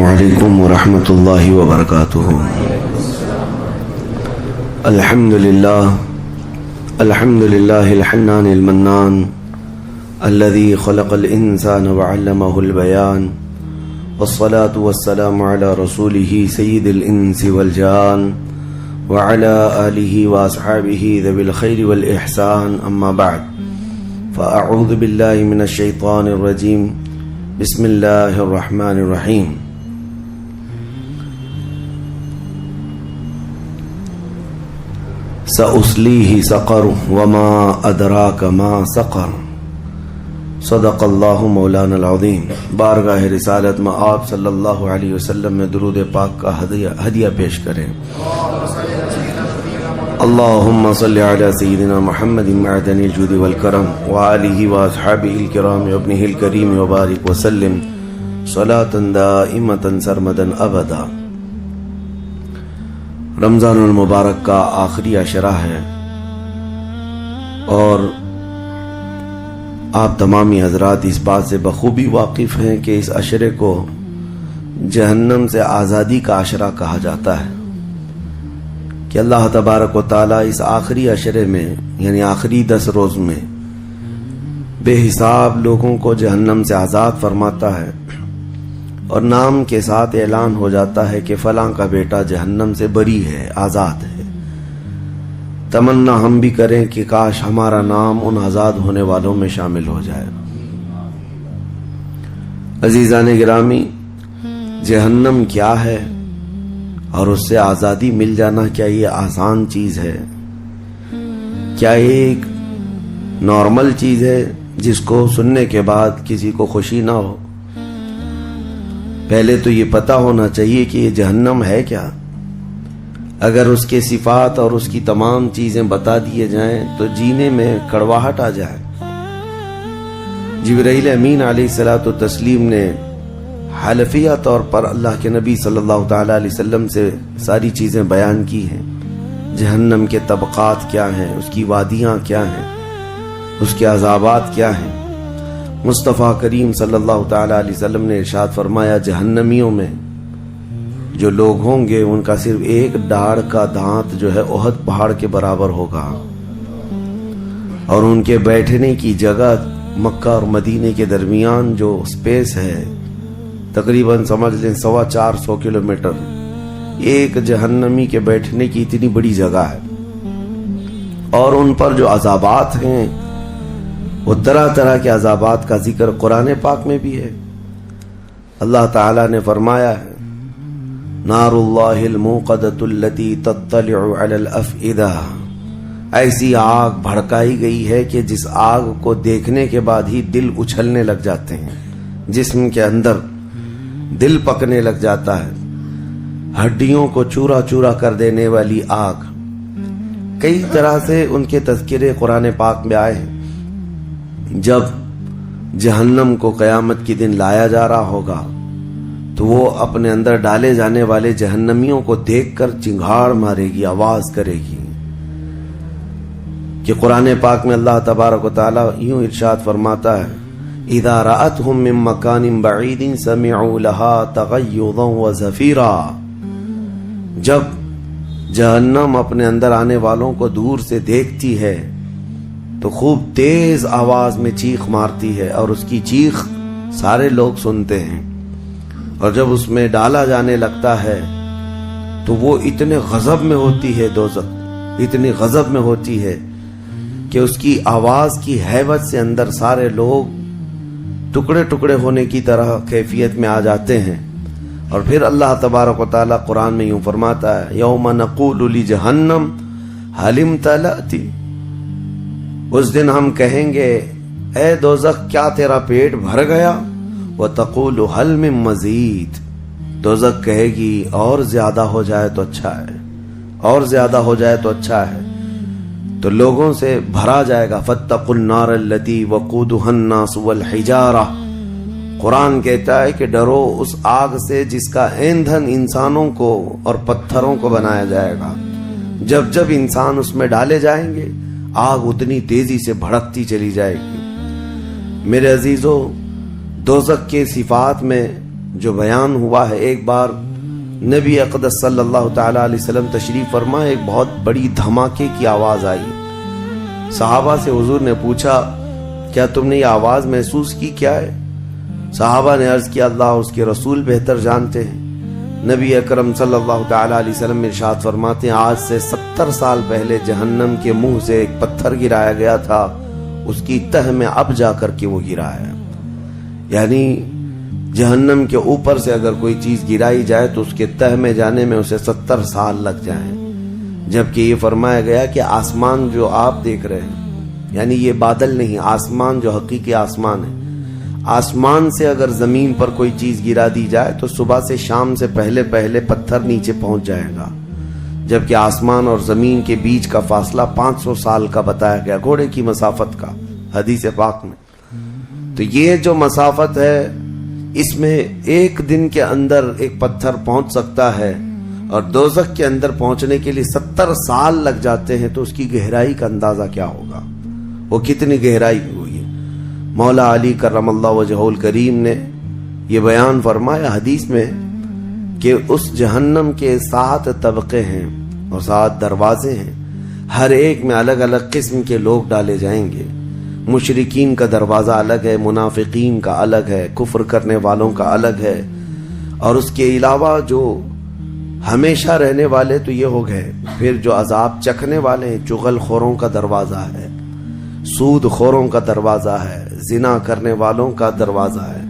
علیکم ورحمۃ اللہ وبرکاتہ۔ الحمد للہ الحنان المنان الذي خلق الانسان وعلمه البيان، والصلاة والسلام على رسوله سید الانس والجان وعلى آلہ واصحابہ ذوی الخیر والاحسان، اما بعد فاعوذ باللہ من الشیطان الرجیم، بسم اللہ الرحمن الرحیم۔ سأصلیہ سقر وما ادراک ما سقر، صدق اللہ مولانا العظیم۔ بارگاہ رسالت میں آپ صلی اللہ علیہ وسلم میں درود پاک کا ہدیہ پیش کریں۔ اللہم صلی علی سیدنا محمد معدن الجود والکرم وآلہ واصحابہ الکرام وابنہ الکریم وبارک وسلم صلاۃ دائمۃ سرمدا ابدا۔ رمضان المبارک کا آخری عشرہ ہے، اور آپ تمامی حضرات اس بات سے بخوبی واقف ہیں کہ اس عشرے کو جہنم سے آزادی کا عشرہ کہا جاتا ہے، کہ اللہ تبارک و تعالیٰ اس آخری عشرے میں یعنی آخری 10 روز میں بے حساب لوگوں کو جہنم سے آزاد فرماتا ہے، اور نام کے ساتھ اعلان ہو جاتا ہے کہ فلاں کا بیٹا جہنم سے بری ہے، آزاد ہے۔ تمنا ہم بھی کریں کہ کاش ہمارا نام ان آزاد ہونے والوں میں شامل ہو جائے۔ عزیزان گرامی، جہنم کیا ہے اور اس سے آزادی مل جانا کیا یہ آسان چیز ہے؟ کیا یہ ایک نارمل چیز ہے جس کو سننے کے بعد کسی کو خوشی نہ ہو؟ پہلے تو یہ پتہ ہونا چاہیے کہ یہ جہنم ہے کیا۔ اگر اس کے صفات اور اس کی تمام چیزیں بتا دیے جائیں تو جینے میں کڑواہٹ آ جائے۔ جبرائیل امین علیہ الصلوۃ والتسلیم نے حلفیہ طور پر اللہ کے نبی صلی اللہ تعالی علیہ وسلم سے ساری چیزیں بیان کی ہیں۔ جہنم کے طبقات کیا ہیں، اس کی وادیاں کیا ہیں، اس کے عذابات کیا ہیں۔ مصطفیٰ کریم صلی اللہ تعالی علیہ وسلم نے ارشاد فرمایا، جہنمیوں میں جو لوگ ہوں گے ان کا صرف ایک ڈاڑھ کا دانت جو ہے احد پہاڑ کے برابر ہوگا، اور ان کے بیٹھنے کی جگہ مکہ اور مدینے کے درمیان جو سپیس ہے تقریباً سمجھ لیں 450 کلومیٹر، ایک جہنمی کے بیٹھنے کی اتنی بڑی جگہ ہے۔ اور ان پر جو عذابات ہیں وہ طرح طرح کے عذابات کا ذکر قرآن پاک میں بھی ہے۔ اللہ تعالیٰ نے فرمایا ہے، نار اللہ الموقدۃ التی تطلع علی الافئدہ، ایسی آگ بھڑکائی گئی ہے کہ جس آگ کو دیکھنے کے بعد ہی دل اچھلنے لگ جاتے ہیں، جسم کے اندر دل پکنے لگ جاتا ہے، ہڈیوں کو چورا چورا کر دینے والی آگ۔ کئی طرح سے ان کے تذکرے قرآن پاک میں آئے ہیں۔ جب جہنم کو قیامت کے دن لایا جا رہا ہوگا تو وہ اپنے اندر ڈالے جانے والے جہنمیوں کو دیکھ کر چنگھاڑ مارے گی، آواز کرے گی، کہ قرآن پاک میں اللہ تبارک و تعالیٰ یوں ارشاد فرماتا ہے، اذا رأتهم من مکان بعید سمعوا لها تغیظا وزفیرا، جب جہنم اپنے اندر آنے والوں کو دور سے دیکھتی ہے تو خوب تیز آواز میں چیخ مارتی ہے، اور اس کی چیخ سارے لوگ سنتے ہیں۔ اور جب اس میں ڈالا جانے لگتا ہے تو وہ اتنے غضب میں ہوتی ہے، دوزخ اتنی غضب میں ہوتی ہے کہ اس کی آواز کی ہیبت سے اندر سارے لوگ ٹکڑے ٹکڑے ہونے کی طرح کیفیت میں آ جاتے ہیں۔ اور پھر اللہ تبارک و تعالیٰ قرآن میں یوں فرماتا ہے، یوم نقول لجہنم هل امتلأت، اس دن ہم کہیں گے اے دوزخ کیا تیرا پیٹ بھر گیا؟ وتقول هل من مزید، دوزخ کہے گی اور زیادہ ہو جائے تو اچھا ہے، اور زیادہ ہو جائے تو اچھا ہے۔ تو لوگوں سے بھرا جائے گا، فاتقوا النار التي وقودها الناس والحجارہ، قرآن کہتا ہے کہ ڈرو اس آگ سے جس کا ایندھن انسانوں کو اور پتھروں کو بنایا جائے گا۔ جب جب انسان اس میں ڈالے جائیں گے آگ اتنی تیزی سے بھڑکتی چلی جائے گی۔ میرے عزیزو، دوزخ کے صفات میں جو بیان ہوا ہے، ایک بار نبی اقدس صلی اللہ تعالی علیہ وسلم تشریف فرما، ایک بہت بڑی دھماکے کی آواز آئی۔ صحابہ سے حضور نے پوچھا کیا تم نے یہ آواز محسوس کی، کیا ہے؟ صحابہ نے عرض کیا اللہ اس کے رسول بہتر جانتے ہیں۔ نبی اکرم صلی اللہ تعالی علیہ وسلم ارشاد فرماتے ہیں آج سے 70 سال پہلے جہنم کے منہ سے ایک پتھر گرایا گیا تھا، اس کی تہ میں اب جا کر کے وہ گرا ہے۔ یعنی جہنم کے اوپر سے اگر کوئی چیز گرائی جائے تو اس کے تہ میں جانے میں اسے 70 سال لگ جائیں، جبکہ یہ فرمایا گیا کہ آسمان جو آپ دیکھ رہے ہیں، یعنی یہ بادل نہیں، آسمان جو حقیقی آسمان ہے، آسمان سے اگر زمین پر کوئی چیز گرا دی جائے تو صبح سے شام سے پہلے پہلے پتھر نیچے پہنچ جائے گا، جبکہ آسمان اور زمین کے بیچ کا فاصلہ 500 سال کا بتایا گیا، گھوڑے کی مسافت کا حدیث پاک میں۔ تو یہ جو مسافت ہے اس میں ایک دن کے اندر ایک پتھر پہنچ سکتا ہے، اور دوزخ کے اندر پہنچنے کے لیے 70 سال لگ جاتے ہیں، تو اس کی گہرائی کا اندازہ کیا ہوگا، وہ کتنی گہرائی ہوئی ہے۔ مولا علی کرم اللہ وجہہ الکریم نے یہ بیان فرمایا حدیث میں کہ اس جہنم کے 7 طبقے ہیں اور 7 دروازے ہیں، ہر ایک میں الگ الگ قسم کے لوگ ڈالے جائیں گے۔ مشرکین کا دروازہ الگ ہے، منافقین کا الگ ہے، کفر کرنے والوں کا الگ ہے، اور اس کے علاوہ جو ہمیشہ رہنے والے تو یہ ہو گئے، پھر جو عذاب چکھنے والے ہیں، چغل خوروں کا دروازہ ہے، سود خوروں کا دروازہ ہے، زنا کرنے والوں کا دروازہ ہے،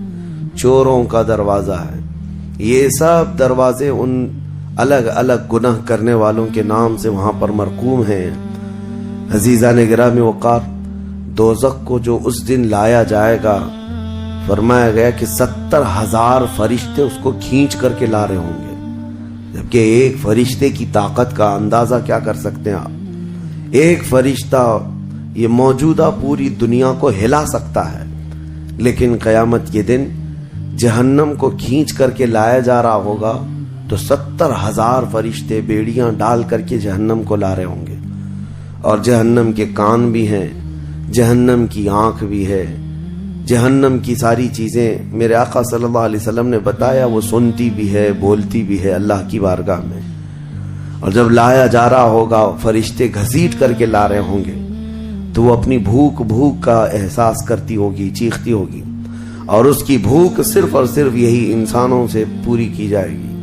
چوروں کا دروازہ ہے۔ یہ سب دروازے ان الگ الگ گناہ کرنے والوں کے نام سے وہاں پر مرقوم ہیں۔ عزیزان گرامی وقار، دوزخ کو جو اس دن لایا جائے گا، فرمایا گیا کہ 70,000 فرشتے اس کو کھینچ کر کے لا رہے ہوں گے، جبکہ ایک فرشتے کی طاقت کا اندازہ کیا کر سکتے ہیں آپ؟ ایک فرشتہ یہ موجودہ پوری دنیا کو ہلا سکتا ہے، لیکن قیامت کے دن جہنم کو کھینچ کر کے لایا جا رہا ہوگا تو 70,000 فرشتے بیڑیاں ڈال کر کے جہنم کو لا رہے ہوں گے، اور جہنم کے کان بھی ہیں، جہنم کی آنکھ بھی ہے، جہنم کی ساری چیزیں میرے آقا صلی اللہ علیہ وسلم نے بتایا وہ سنتی بھی ہے، بولتی بھی ہے اللہ کی بارگاہ میں۔ اور جب لایا جا رہا ہوگا فرشتے گھسیٹ کر کے لا رہے ہوں گے تو وہ اپنی بھوک کا احساس کرتی ہوگی، چیختی ہوگی، اور اس کی بھوک صرف اور صرف یہی انسانوں سے پوری کی جائے گی،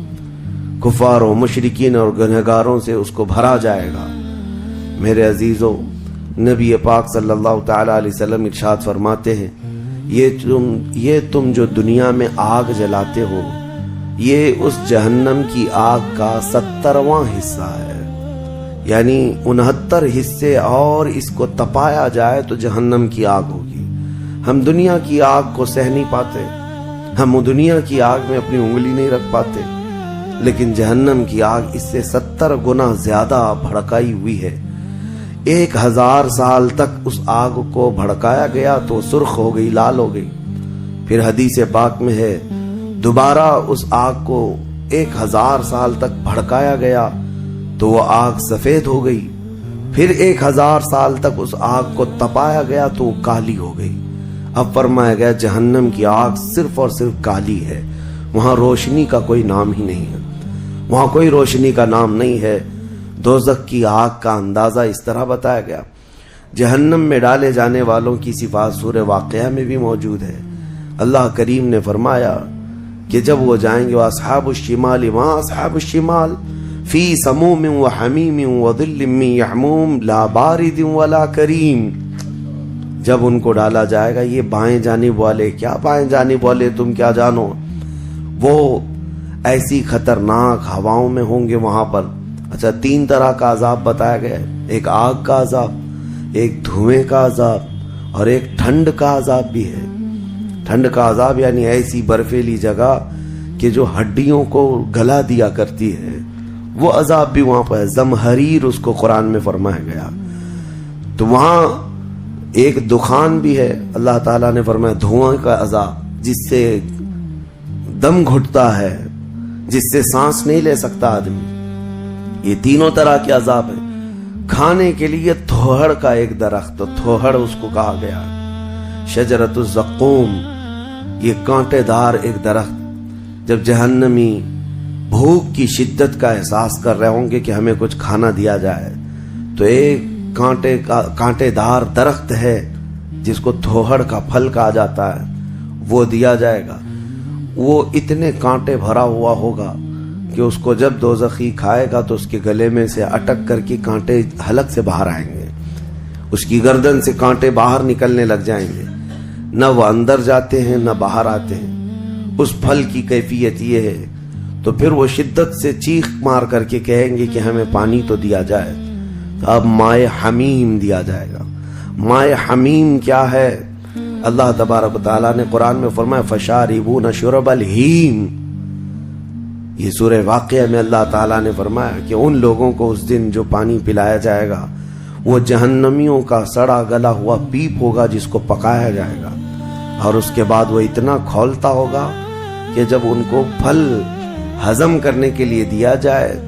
کفاروں، مشرکین اور گنہگاروں سے اس کو بھرا جائے گا۔ میرے عزیزو، نبی پاک صلی اللہ تعالی علیہ وسلم ارشاد فرماتے ہیں یہ تم جو دنیا میں آگ جلاتے ہو، یہ اس جہنم کی آگ کا 70واں حصہ ہے، یعنی 69 حصے، اور اس کو تپایا جائے تو جہنم کی آگ ہوگی۔ ہم دنیا کی آگ کو سہ نہیں پاتے، ہم دنیا کی آگ میں اپنی انگلی نہیں رکھ پاتے، لیکن جہنم کی آگ اس سے 70 گنا زیادہ بھڑکائی ہوئی ہے۔ 1000 سال تک اس آگ کو بھڑکایا گیا تو سرخ ہو گئی، لال ہو گئی، پھر حدیث پاک میں ہے دوبارہ اس آگ کو 1000 سال تک بھڑکایا گیا تو وہ آگ سفید ہو گئی، پھر 1000 سال تک اس آگ کو تپایا گیا تو وہ کالی ہو گئی۔ اب فرمایا گیا جہنم کی آگ صرف اور صرف کالی ہے، وہاں روشنی کا کوئی نام ہی نہیں ہے، وہاں کوئی روشنی کا نام نہیں ہے۔ دوزخ کی آگ کا اندازہ اس طرح بتایا گیا۔ جہنم میں ڈالے جانے والوں کی صفات سورہ واقعہ میں بھی موجود ہے۔ اللہ کریم نے فرمایا کہ جب وہ جائیں گے اصحاب الشمال ما اصحاب الشمال فی سموم و حمیم و ظل من یحموم لا بارد ولا کریم، جب ان کو ڈالا جائے گا، یہ بائیں جانب والے، کیا بائیں جانب والے تم کیا جانو، وہ ایسی خطرناک ہواؤں میں ہوں گے وہاں پر۔ اچھا، 3 طرح کا عذاب بتایا گیا ہے، ایک آگ کا عذاب، ایک دھوئیں کا عذاب، اور ایک ٹھنڈ کا عذاب بھی ہے۔ ٹھنڈ کا عذاب یعنی ایسی برفیلی جگہ کہ جو ہڈیوں کو گلا دیا کرتی ہے، وہ عذاب بھی وہاں پر ہے، زمہریر اس کو قرآن میں فرمایا گیا۔ تو وہاں ایک دخان بھی ہے، اللہ تعالیٰ نے فرمایا دھواں کا عذاب، جس سے دم گھٹتا ہے، جس سے سانس نہیں لے سکتا آدمی۔ یہ تینوں طرح کے عذاب ہیں۔ کھانے کے لیے تھوہڑ کا ایک درخت، تو تھوہڑ اس کو کہا گیا ہے، شجرۃ الزقوم، یہ کانٹے دار ایک درخت، جب جہنمی بھوک کی شدت کا احساس کر رہے ہوں گے کہ ہمیں کچھ کھانا دیا جائے، تو ایک کانٹے دار درخت ہے جس کو تھوہڑ کا پھل کہا جاتا ہے، وہ دیا جائے گا۔ وہ اتنے کانٹے بھرا ہوا ہوگا کہ اس کو جب دوزخی کھائے گا تو اس کے گلے میں سے اٹک کر کے کانٹے حلق سے باہر آئیں گے، اس کی گردن سے کانٹے باہر نکلنے لگ جائیں گے، نہ وہ اندر جاتے ہیں نہ باہر آتے ہیں۔ اس پھل کی کیفیت یہ ہے، تو پھر وہ شدت سے چیخ مار کر کے کہیں گے کہ ہمیں پانی تو دیا جائے۔ تو اب مائے حمیم دیا جائے گا۔ مائے حمیم کیا ہے؟ اللہ تبارک و تعالیٰ نے قرآن میں فرمایا فشاربون شرب الہیم۔ یہ سورہ واقعہ میں اللہ تعالیٰ نے فرمایا کہ ان لوگوں کو اس دن جو پانی پلایا جائے گا وہ جہنمیوں کا سڑا گلا ہوا پیپ ہوگا جس کو پکایا جائے گا، اور اس کے بعد وہ اتنا کھولتا ہوگا کہ جب ان کو پھل ہضم کرنے کے لیے دیا جائے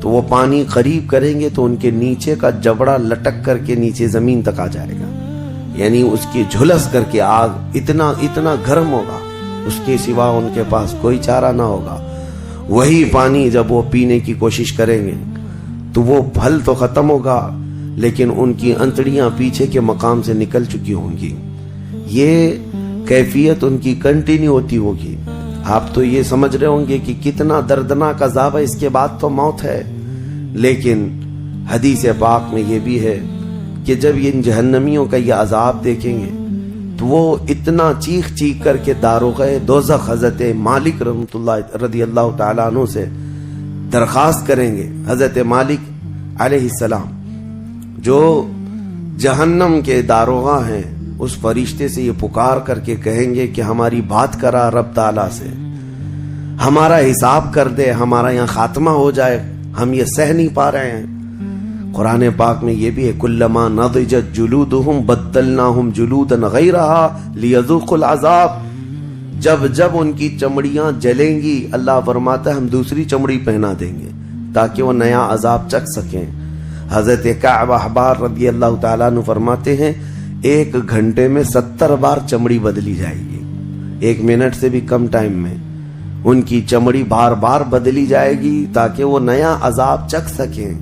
تو وہ پانی قریب کریں گے تو ان کے نیچے کا جبڑا لٹک کر کے نیچے زمین تک آ جائے گا، یعنی اس کی جھلس کر کے آگ اتنا گرم ہوگا، اس کے سوا ان کے پاس کوئی چارہ نہ ہوگا۔ وہی پانی جب وہ پینے کی کوشش کریں گے تو وہ پھل تو ختم ہوگا لیکن ان کی انتڑیاں پیچھے کے مقام سے نکل چکی ہوں گی۔ یہ کیفیت ان کی کنٹینیو ہوتی ہوگی۔ آپ تو یہ سمجھ رہے ہوں گے کہ کتنا دردناک عذاب ہے، اس کے بعد تو موت ہے، لیکن حدیث پاک میں یہ بھی ہے کہ جب ان جہنمیوں کا یہ عذاب دیکھیں گے تو وہ اتنا چیخ کر کے داروغہ دوزخ حضرت مالک رحمۃ اللہ رضی اللہ تعالیٰ عنہ سے درخواست کریں گے۔ حضرت مالک علیہ السلام جو جہنم کے داروغہ ہیں، اس فرشتے سے یہ پکار کر کے کہیں گے کہ ہماری بات کرا رب تعالیٰ سے، ہمارا حساب کر دے، ہمارا یہاں خاتمہ ہو جائے، ہم یہ سہ نہیں پا رہے ہیں۔ قرآن پاک میں یہ بھی ہے کلما نضجت جلودہم بدلناہم جلودا غیرہا لیذوقوا العذاب، جب ان کی چمڑیاں جلیں گی اللہ فرماتا ہے ہم دوسری چمڑی پہنا دیں گے تاکہ وہ نیا عذاب چکھ سکیں۔ حضرت کعب احبار رضی اللہ تعالیٰ عنہ فرماتے ہیں 1 گھنٹے میں 70 بار چمڑی بدلی جائے گی، 1 منٹ سے بھی کم ٹائم میں ان کی چمڑی بار بار بدلی جائے گی تاکہ وہ نیا عذاب چکھ سکیں۔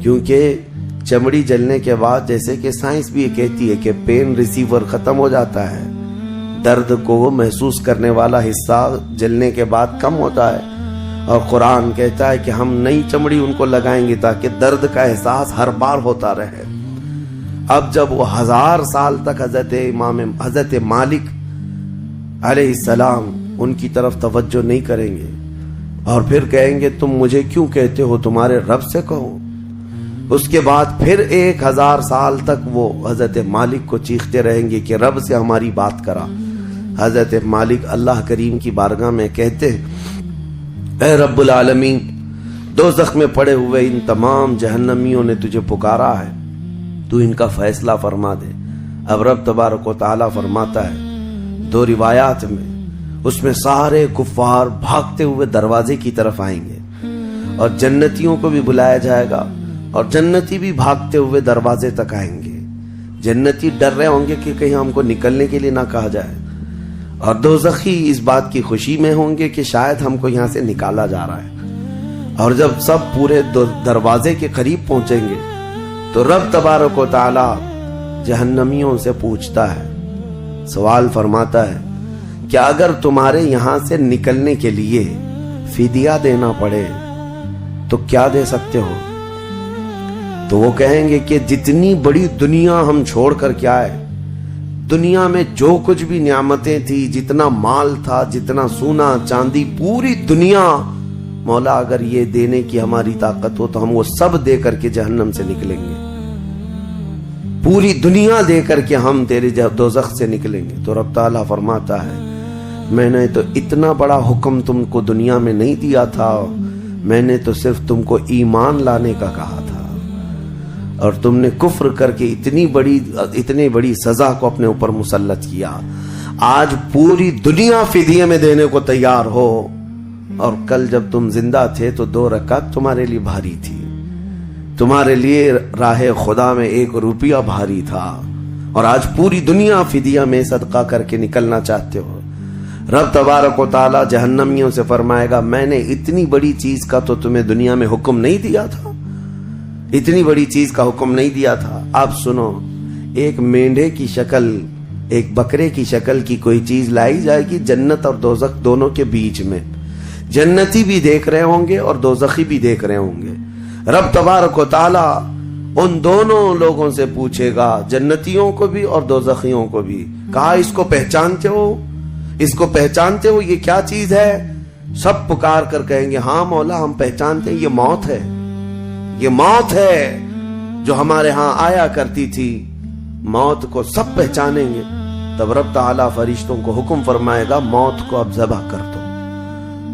کیونکہ چمڑی جلنے کے بعد جیسے کہ سائنس بھی یہ کہتی ہے کہ پین ریسیور ختم ہو جاتا ہے، درد کو محسوس کرنے والا حصہ جلنے کے بعد کم ہوتا ہے، اور قرآن کہتا ہے کہ ہم نئی چمڑی ان کو لگائیں گے تاکہ درد کا احساس ہر بار ہوتا رہے۔ اب جب وہ 1000 سال تک حضرت مالک علیہ السلام ان کی طرف توجہ نہیں کریں گے اور پھر کہیں گے تم مجھے کیوں کہتے ہو، تمہارے رب سے کہو، اس کے بعد پھر 1000 سال تک وہ حضرت مالک کو چیختے رہیں گے کہ رب سے ہماری بات کرا۔ حضرت مالک اللہ کریم کی بارگاہ میں کہتے اے رب العالمین، دوزخ میں پڑے ہوئے ان تمام جہنمیوں نے تجھے پکارا ہے، تو ان کا فیصلہ فرما دے۔ اب رب تبارک و تعالیٰ فرماتا ہے 2 روایات میں، اس میں سارے کفار بھاگتے ہوئے دروازے کی طرف آئیں گے اور جنتیوں کو بھی بلایا جائے گا اور جنتی بھی بھاگتے ہوئے دروازے تک آئیں گے۔ جنتی ڈر رہے ہوں گے کہ کہیں ہم کو نکلنے کے لیے نہ کہا جائے، اور دوزخی اس بات کی خوشی میں ہوں گے کہ شاید ہم کو یہاں سے نکالا جا رہا ہے۔ اور جب سب پورے دروازے کے قریب پہنچیں گے تو رب تبارک و تعالی جہنمیوں سے پوچھتا ہے، سوال فرماتا ہے کہ اگر تمہارے یہاں سے نکلنے کے لیے فدیہ دینا پڑے تو کیا دے سکتے ہو؟ تو وہ کہیں گے کہ جتنی بڑی دنیا ہم چھوڑ کر کے آئے، دنیا میں جو کچھ بھی نعمتیں تھی، جتنا مال تھا، جتنا سونا چاندی، پوری دنیا، مولا اگر یہ دینے کی ہماری طاقت ہو تو ہم وہ سب دے کر کے جہنم سے نکلیں گے، پوری دنیا دے کر کے ہم تیرے دوزخ سے نکلیں گے۔ تو رب تعالیٰ فرماتا ہے میں نے تو اتنا بڑا حکم تم کو دنیا میں نہیں دیا تھا، میں نے تو صرف تم کو ایمان لانے کا کہا تھا، اور تم نے کفر کر کے اتنی بڑی سزا کو اپنے اوپر مسلط کیا۔ آج پوری دنیا فدیے میں دینے کو تیار ہو، اور کل جب تم زندہ تھے تو 2 رکعت تمہارے لیے بھاری تھی، تمہارے لیے راہ خدا میں 1 روپیہ بھاری تھا، اور آج پوری دنیا فدیہ میں صدقہ کر کے نکلنا چاہتے ہو۔ رب تبارک و تعالی جہنمیوں سے فرمائے گا میں نے اتنی بڑی چیز کا تو تمہیں دنیا میں حکم نہیں دیا تھا، اتنی بڑی چیز کا حکم نہیں دیا تھا۔ اب سنو، ایک مینڈھے کی شکل، ایک بکرے کی شکل کی کوئی چیز لائی جائے گی جنت اور دوزخ دونوں کے بیچ میں، جنتی بھی دیکھ رہے ہوں گے اور دوزخی بھی دیکھ رہے ہوں گے۔ رب تبارک و تعالی ان دونوں لوگوں سے پوچھے گا، جنتیوں کو بھی اور دوزخیوں کو بھی، کہا اس کو پہچانتے ہو، اس کو پہچانتے ہو، یہ کیا چیز ہے؟ سب پکار کر کہیں گے ہاں مولا ہم پہچانتے ہیں، یہ موت ہے، یہ موت ہے جو ہمارے ہاں آیا کرتی تھی، موت کو سب پہچانیں گے۔ تب رب تعالیٰ فرشتوں کو حکم فرمائے گا موت کو اب ذبح کر دو،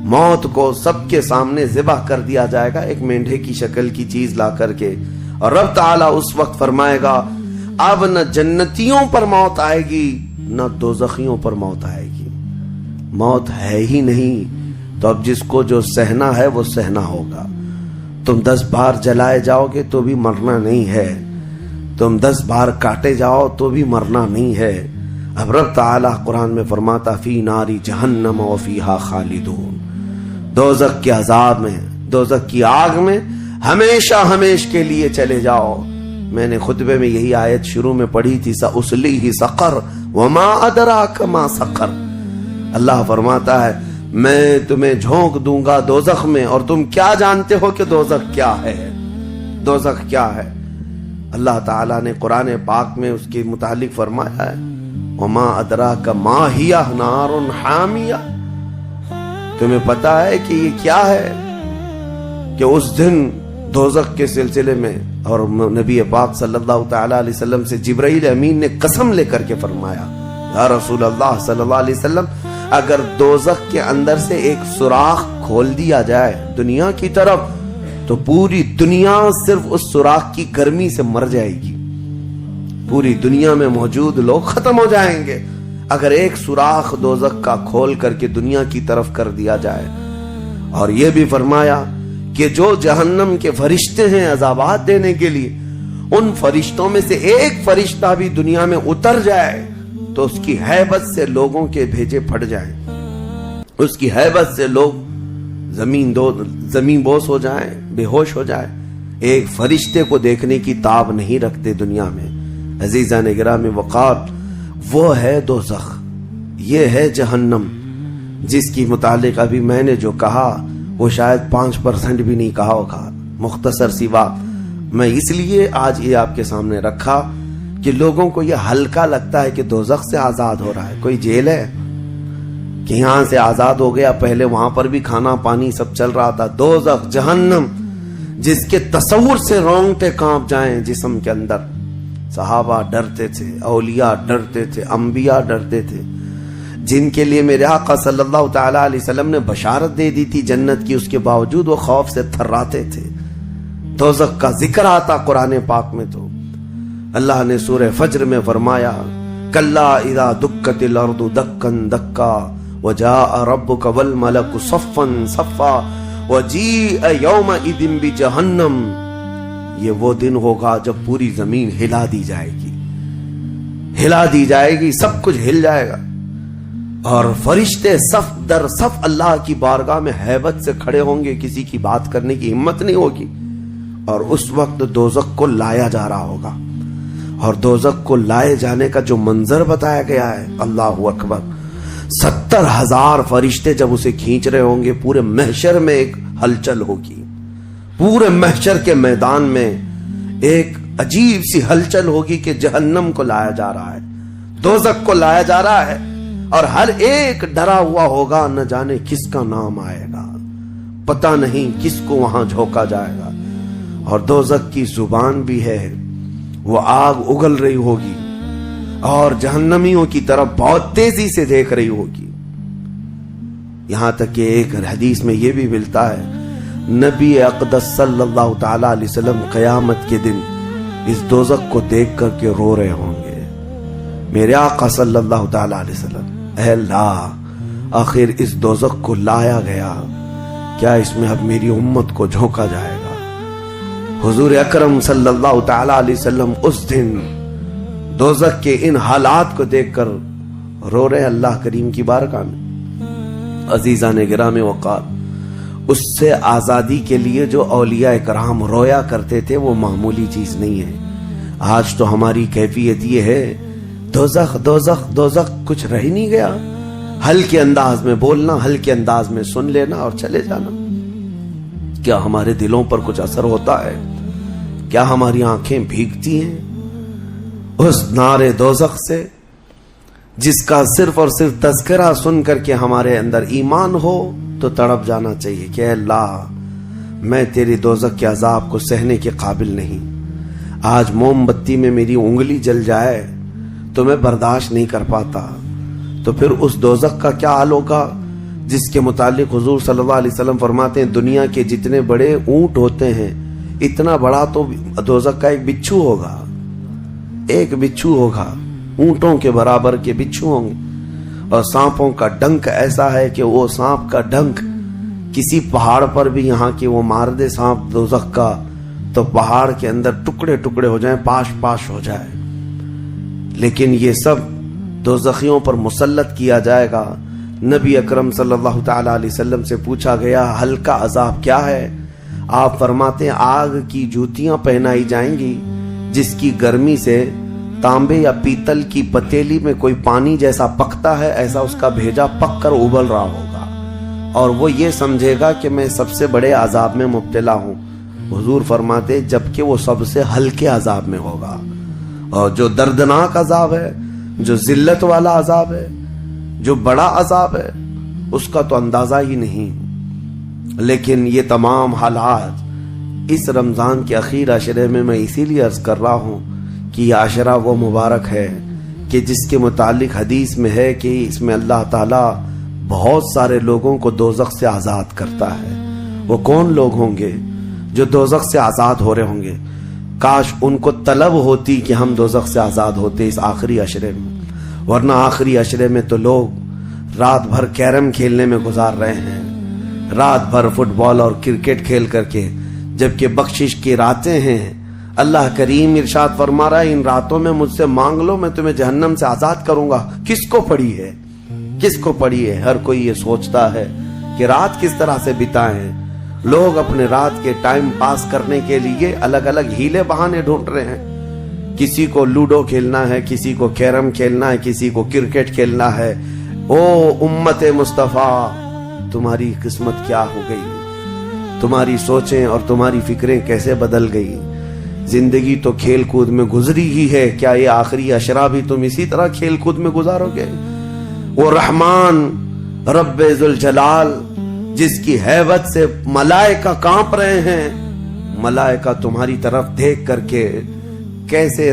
موت کو سب کے سامنے ذبح کر دیا جائے گا ایک مینڈھے کی شکل کی چیز لا کر کے، اور رب تعالیٰ اس وقت فرمائے گا اب نہ جنتیوں پر موت آئے گی نہ دوزخیوں پر موت آئے گی، موت ہے ہی نہیں، تو اب جس کو جو سہنا ہے وہ سہنا ہوگا۔ تم 10 بار جلائے جاؤ گے تو بھی مرنا نہیں ہے، تم 10 بار کاٹے جاؤ تو بھی مرنا نہیں ہے۔ اب رب تعالیٰ قرآن میں فرماتا فی ناری جہنم و فیہا خالدون، دوزخ کے عذاب میں، دوزخ کی آگ میں ہمیشہ ہمیش کے لیے چلے جاؤ۔ میں نے خطبے میں یہی آیت شروع میں پڑھی تھی سأصلیہ سقر وما ادراک ما سقر، اللہ فرماتا ہے میں تمہیں جھونک دوں گا دوزخ میں اور تم کیا جانتے ہو کہ دوزخ کیا ہے، دوزخ کیا ہے۔ اللہ تعالیٰ نے قرآن پاک میں اس کے متعلق فرمایا ہے وما ادراک ما ہی نار حامیہ، تمہیں پتا ہے کہ یہ کیا ہے، کہ اس دن دوزخ کے سلسلے میں، اور نبی پاک صلی اللہ تعالی علیہ وسلم سے جبرائیل امین نے قسم لے کر کے فرمایا یا رسول اللہ صلی اللہ علیہ وسلم اگر دوزخ کے اندر سے ایک سوراخ کھول دیا جائے دنیا کی طرف تو پوری دنیا صرف اس سوراخ کی گرمی سے مر جائے گی، پوری دنیا میں موجود لوگ ختم ہو جائیں گے اگر ایک سوراخ دوزخ کا کھول کر کے دنیا کی طرف کر دیا جائے۔ اور یہ بھی فرمایا کہ جو جہنم کے فرشتے ہیں عذابات دینے کے لیے، ان فرشتوں میں سے ایک فرشتہ بھی دنیا میں اتر جائے تو اس کی ہیبت سے لوگوں کے بھیجے پھٹ جائیں، اس کی ہیبت سے لوگ زمین بوس ہو جائیں، بے ہوش ہو جائیں، ایک فرشتے کو دیکھنے کی تاب نہیں رکھتے دنیا میں۔ عزیزان گرامی وقار، وہ ہے دوزخ، یہ ہے جہنم، جس کی متعلق ابھی میں نے جو کہا وہ شاید 5% بھی نہیں کہا ہوگا، مختصر سی بات میں اس لیے آج یہ آپ کے سامنے رکھا کہ لوگوں کو یہ ہلکا لگتا ہے کہ دوزخ سے آزاد ہو رہا ہے، کوئی جیل ہے کہ یہاں سے آزاد ہو گیا، پہلے وہاں پر بھی کھانا پانی سب چل رہا تھا۔ دوزخ، جہنم، جس کے تصور سے رونگٹے کانپ جائیں جسم کے اندر، صحابہ ڈرتے تھے، اولیاء ڈرتے تھے، انبیاء ڈرتے تھے، جن کے لیے میرے آقا صلی اللہ تعالی علیہ وسلم نے بشارت دے دی تھی جنت کی، اس کے باوجود وہ خوف سے تھراتے تھے۔ دوزخ کا ذکر آتا قرآن پاک میں تو اللہ نے سورہ فجر میں فرمایا کلا اذا دکت الارض دکن دکا وجاء ربک والملک صفا صفا وجیء یومئذ بجہنم، یہ وہ دن ہوگا جب پوری زمین ہلا دی جائے گی، ہلا دی جائے گی، سب کچھ ہل جائے گا، اور فرشتے صف در صف اللہ کی بارگاہ میں ہیبت سے کھڑے ہوں گے، کسی کی بات کرنے کی ہمت نہیں ہوگی، اور اس وقت دوزخ کو لایا جا رہا ہوگا، اور دوزخ کو لائے جانے کا جو منظر بتایا گیا ہے، اللہ اکبر، 70,000 فرشتے جب اسے کھینچ رہے ہوں گے، پورے محشر میں ایک ہلچل ہوگی، پورے محشر کے میدان میں ایک عجیب سی ہلچل ہوگی کہ جہنم کو لایا جا رہا ہے، دوزخ کو لایا جا رہا ہے، اور ہر ایک ڈرا ہوا ہوگا، نہ جانے کس کا نام آئے گا، پتہ نہیں کس کو وہاں جھونکا جائے گا، اور دوزخ کی زبان بھی ہے، وہ آگ اگل رہی ہوگی اور جہنمیوں کی طرف بہت تیزی سے دیکھ رہی ہوگی، یہاں تک کہ ایک حدیث میں یہ بھی ملتا ہے نبی اقدس صلی اللہ تعالی علیہ وسلم قیامت کے دن اس دوزخ کو دیکھ کر کے رو رہے ہوں گے، میرے آقا صلی اللہ تعالی علیہ وسلم، اے اللہ آخر اس دوزخ کو لایا گیا، کیا اس میں اب میری امت کو جھونکا جائے گا؟ حضور اکرم صلی اللہ تعالی علیہ وسلم اس دن دوزخ کے ان حالات کو دیکھ کر رو رہے اللہ کریم کی بارگاہ میں۔ عزیزان گرامی وقار، اس سے آزادی کے لیے جو اولیاء کرام رویا کرتے تھے وہ معمولی چیز نہیں ہے۔ آج تو ہماری کیفیت یہ ہے دوزخ دوزخ دوزخ، کچھ رہ نہیں گیا، ہلکے انداز میں بولنا، ہلکے انداز میں سن لینا اور چلے جانا۔ کیا ہمارے دلوں پر کچھ اثر ہوتا ہے؟ کیا ہماری آنکھیں بھیگتی ہیں اس نعرے دوزخ سے جس کا صرف اور صرف تذکرہ سن کر کے ہمارے اندر ایمان ہو تو تڑپ جانا چاہیے کہ اے اللہ میں تیری دوزخ کے عذاب کو سہنے کے قابل نہیں۔ آج موم بتی میں میری انگلی جل جائے تو میں برداشت نہیں کر پاتا، تو پھر اس دوزخ کا کیا حال ہوگا جس کے متعلق حضور صلی اللہ علیہ وسلم فرماتے ہیں دنیا کے جتنے بڑے اونٹ ہوتے ہیں اتنا بڑا تو دوزخ کا ایک بچھو ہوگا، ایک بچھو ہوگا، اونٹوں کے برابر کے بچھو ہوں گے۔ اور سانپوں کا ڈنک ایسا ہے کہ وہ سانپ کا ڈنک کسی پہاڑ پر بھی یہاں کے وہ مار دے سانپ دوزخ کا تو پہاڑ کے اندر ٹکڑے ٹکڑے ہو جائیں، پاش پاش ہو جائے۔ لیکن یہ سب دوزخیوں پر مسلط کیا جائے گا۔ نبی اکرم صلی اللہ تعالی علیہ وسلم سے پوچھا گیا ہلکا عذاب کیا ہے؟ آپ فرماتے ہیں آگ کی جوتیاں پہنائی جائیں گی جس کی گرمی سے تانبے یا پیتل کی پتیلی میں کوئی پانی جیسا پکتا ہے ایسا اس کا بھیجا پک کر ابل رہا ہوگا، اور وہ یہ سمجھے گا کہ میں سب سے بڑے عذاب میں مبتلا ہوں۔ حضور فرماتے جبکہ وہ سب سے ہلکے عذاب میں ہوگا، اور جو دردناک عذاب ہے، جو ذلت والا عذاب ہے، جو بڑا عذاب ہے، اس کا تو اندازہ ہی نہیں۔ لیکن یہ تمام حالات اس رمضان کے اخیر عشرے میں میں اسی لیے عرض کر رہا ہوں کہ یہ عشرہ وہ مبارک ہے کہ جس کے متعلق حدیث میں ہے کہ اس میں اللہ تعالیٰ بہت سارے لوگوں کو دوزخ سے آزاد کرتا ہے۔ وہ کون لوگ ہوں گے جو دوزخ سے آزاد ہو رہے ہوں گے؟ کاش ان کو طلب ہوتی کہ ہم دوزخ سے آزاد ہوتے اس آخری عشرے میں، ورنہ آخری عشرے میں تو لوگ رات بھر کیرم کھیلنے میں گزار رہے ہیں، رات بھر فٹ بال اور کرکٹ کھیل کر کے، جبکہ بخشش کی راتیں ہیں۔ اللہ کریم ارشاد فرما رہا ہے ان راتوں میں مجھ سے مانگ لو میں تمہیں جہنم سے آزاد کروں گا۔ کس کو پڑی ہے؟ کس کو پڑی ہے؟ ہر کوئی یہ سوچتا ہے کہ رات کس طرح سے بتائیں۔ لوگ اپنے رات کے ٹائم پاس کرنے کے لیے الگ الگ ہیلے بہانے ڈھونڈ رہے ہیں۔ کسی کو لوڈو کھیلنا ہے، کسی کو کیرم کھیلنا ہے، کسی کو کرکٹ کھیلنا ہے۔ او امت مصطفیٰ تمہاری قسمت کیا ہو گئی؟ تمہاری سوچیں اور تمہاری فکریں کیسے بدل گئی؟ زندگی تو کھیل کود میں گزری ہی ہے، کیا یہ آخری عشرہ بھی تم اسی طرح کھیل کود میں گزارو گے؟ وہ رحمان رب ذوالجلال جس کی ہیبت سے ملائکہ کانپ رہے ہیں، ملائکہ تمہاری طرف دیکھ کر کے کیسے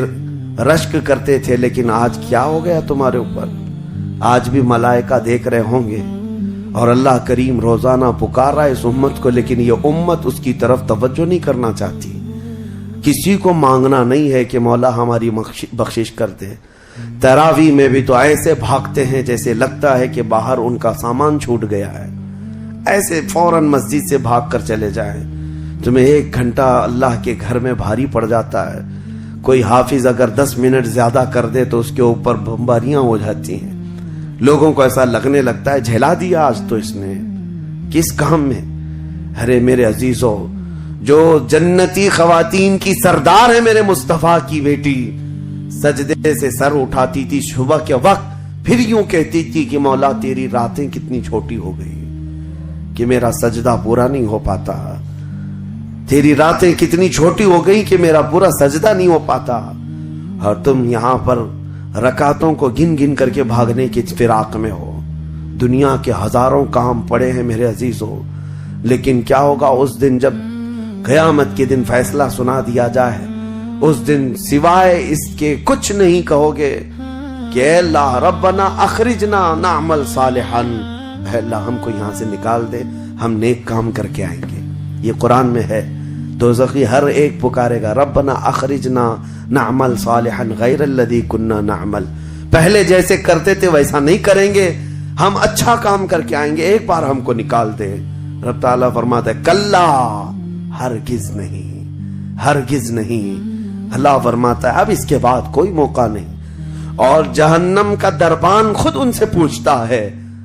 رشک کرتے تھے، لیکن آج کیا ہو گیا تمہارے اوپر؟ آج بھی ملائکہ دیکھ رہے ہوں گے، اور اللہ کریم روزانہ پکار رہا ہے اس امت کو، لیکن یہ امت اس کی طرف توجہ نہیں کرنا چاہتی۔ کسی کو مانگنا نہیں ہے کہ مولا ہماری بخشش کر دے۔ تراویح میں بھی تو ایسے بھاگتے ہیں جیسے لگتا ہے کہ باہر ان کا سامان چھوٹ گیا ہے، ایسے فوراً مسجد سے بھاگ کر چلے جائیں۔ تمہیں 1 گھنٹہ اللہ کے گھر میں بھاری پڑ جاتا ہے، کوئی حافظ اگر 10 منٹ زیادہ کر دے تو اس کے اوپر بمباریاں ہو جاتی ہیں۔ لوگوں کو ایسا لگنے لگتا ہے جھیلا دیا آج تو اس نے، کس کام میں؟ ارے میرے عزیزو، جو جنتی خواتین کی سردار ہے میرے مصطفیٰ کی بیٹی، سجدے سے سر اٹھاتی تھی صبح کے وقت، پھر یوں کہتی تھی کہ مولا تیری راتیں کتنی چھوٹی ہو گئی کہ میرا سجدہ پورا نہیں ہو پاتا، تیری راتیں کتنی چھوٹی ہو گئی کہ میرا پورا سجدہ نہیں ہو پاتا۔ اور تم یہاں پر رکعتوں کو گن گن کر کے بھاگنے کی فراق میں ہو۔ دنیا کے ہزاروں کام پڑے ہیں میرے عزیزو، لیکن کیا ہوگا اس دن جب قیامت کے دن فیصلہ سنا دیا جائے؟ اس دن سوائے اس کے کچھ نہیں کہو گے کہ اے اللہ ربنا اخرجنا نعمل صالحا، اے اللہ ہم کو یہاں سے نکال دے، ہم نیک کام کر کے آئیں گے۔ یہ قرآن میں ہے۔ دوزخی ہر ایک پکارے گا ربنا اخرجنا نعمل صالحا غیر الذی کننا نعمل، پہلے جیسے کرتے تھے ویسا نہیں کریں گے، ہم اچھا کام کر کے آئیں گے، ایک بار ہم کو نکال دے۔ رب تعالیٰ فرماتا ہے کلا، ہرگز نہیں، ہرگز نہیں۔ اللہ فرماتا ہے اب اس کے بعد کوئی موقع نہیں، اور جہنم کا دربان خود ان سے پوچھتا ہے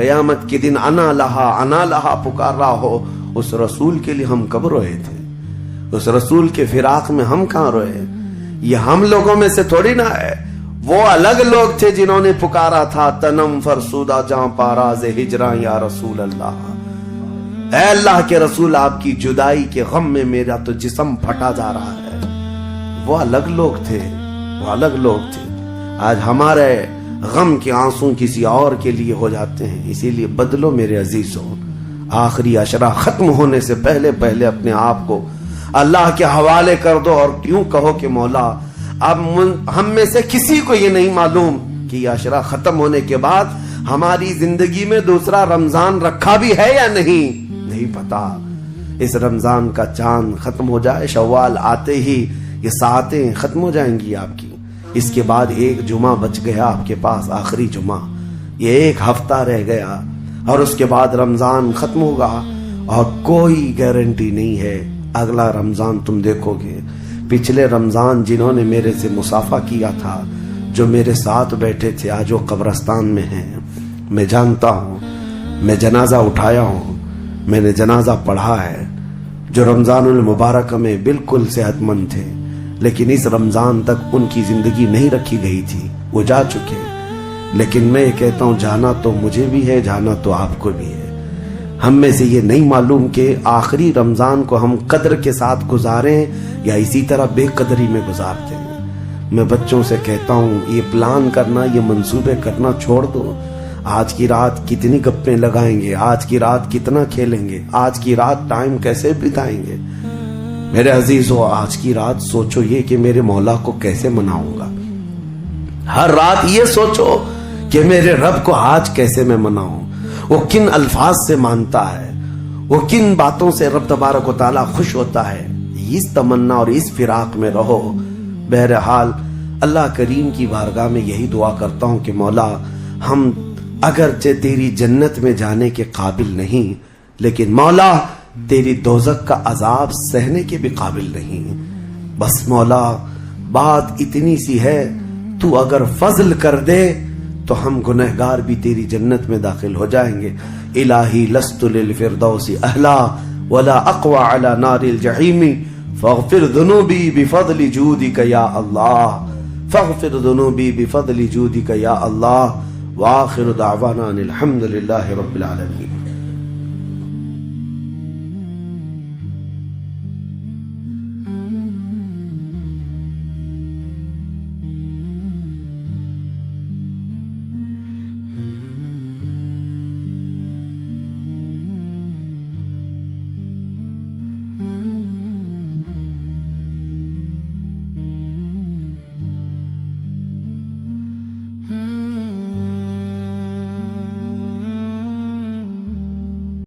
قیامت کے دن انا لہا پکار رہا ہو، اس رسول کے لیے ہم کب روئے تھے؟ اس رسول کے فراق میں ہم کہاں روئے؟ یہ ہم لوگوں میں سے تھوڑی نہ ہے، وہ الگ لوگ تھے جنہوں نے پکارا تھا تنم فرسودہ جاں پاراز ہجراں یا رسول اللہ، اے اللہ کے رسول آپ کی جدائی کے غم میں میرا تو جسم پھٹا جا رہا ہے۔ وہ الگ لوگ تھے، وہ الگ لوگ تھے۔ آج ہمارے غم کے آنسوں کسی اور کے لیے ہو جاتے ہیں، اسی لیے بدلو میرے عزیزوں، آخری عشرہ ختم ہونے سے پہلے پہلے اپنے آپ کو اللہ کے حوالے کر دو، اور کیوں کہو کہ مولا اب ہم میں سے کسی کو یہ نہیں معلوم کہ یہ عشرہ ختم ہونے کے بعد ہماری زندگی میں دوسرا رمضان رکھا بھی ہے یا نہیں پتا۔ اس رمضان کا چاند ختم ہو جائے، شوال آتے ہی یہ ساعتیں ختم ہو جائیں گی آپ کی، اس کے بعد ایک جمعہ بچ گیا آپ کے پاس، آخری جمعہ، یہ ایک ہفتہ رہ گیا، اور اس کے بعد رمضان ختم ہوگا، اور کوئی گارنٹی نہیں ہے اگلا رمضان تم دیکھو گے۔ پچھلے رمضان جنہوں نے میرے سے مصافحہ کیا تھا، جو میرے ساتھ بیٹھے تھے، آج وہ قبرستان میں ہیں، میں جانتا ہوں، میں جنازہ اٹھایا ہوں، میں نے جنازہ پڑھا ہے، جو رمضان المبارک میں بالکل صحت مند تھے، لیکن اس رمضان تک ان کی زندگی نہیں رکھی گئی تھی، وہ جا چکے۔ لیکن میں کہتا ہوں جانا تو مجھے بھی ہے، جانا تو آپ کو بھی ہے۔ ہم میں سے یہ نہیں معلوم کہ آخری رمضان کو ہم قدر کے ساتھ گزاریں یا اسی طرح بے قدری میں گزارتے ہیں۔ میں بچوں سے کہتا ہوں یہ پلان کرنا، یہ منصوبے کرنا چھوڑ دو۔ آج کی رات کتنی گپیں لگائیں گے، آج کی رات کتنا کھیلیں گے، آج کی رات ٹائم کیسے بتائیں گے۔ میرے عزیزو، آج کی رات سوچو یہ کہ میرے مولا کو کیسے مناؤں گا۔ ہر رات یہ سوچو کہ میرے رب کو آج کیسے میں مناؤں، وہ کن الفاظ سے مانتا ہے، وہ کن باتوں سے رب تبارک و تعالیٰ خوش ہوتا ہے۔ اس تمنا اور اس فراق میں رہو۔ بہرحال اللہ کریم کی بارگاہ میں یہی دعا کرتا ہوں کہ مولا ہم اگرچہ تیری جنت میں جانے کے قابل نہیں، لیکن مولا تیری دوزخ کا عذاب سہنے کے بھی قابل نہیں۔ بس مولا بات اتنی سی ہے، تو اگر فضل کر دے تو ہم گنہگار بھی تیری جنت میں داخل ہو جائیں گے۔ الہی لست للفردوس اہلا ولا اقوى على نار الجحیم فاغفر ذنوبی بفضل جودک یا اللہ، فاغفر ذنوبی بفضل جودک یا اللہ، وآخر دعوانا الحمد للہ رب العالمین۔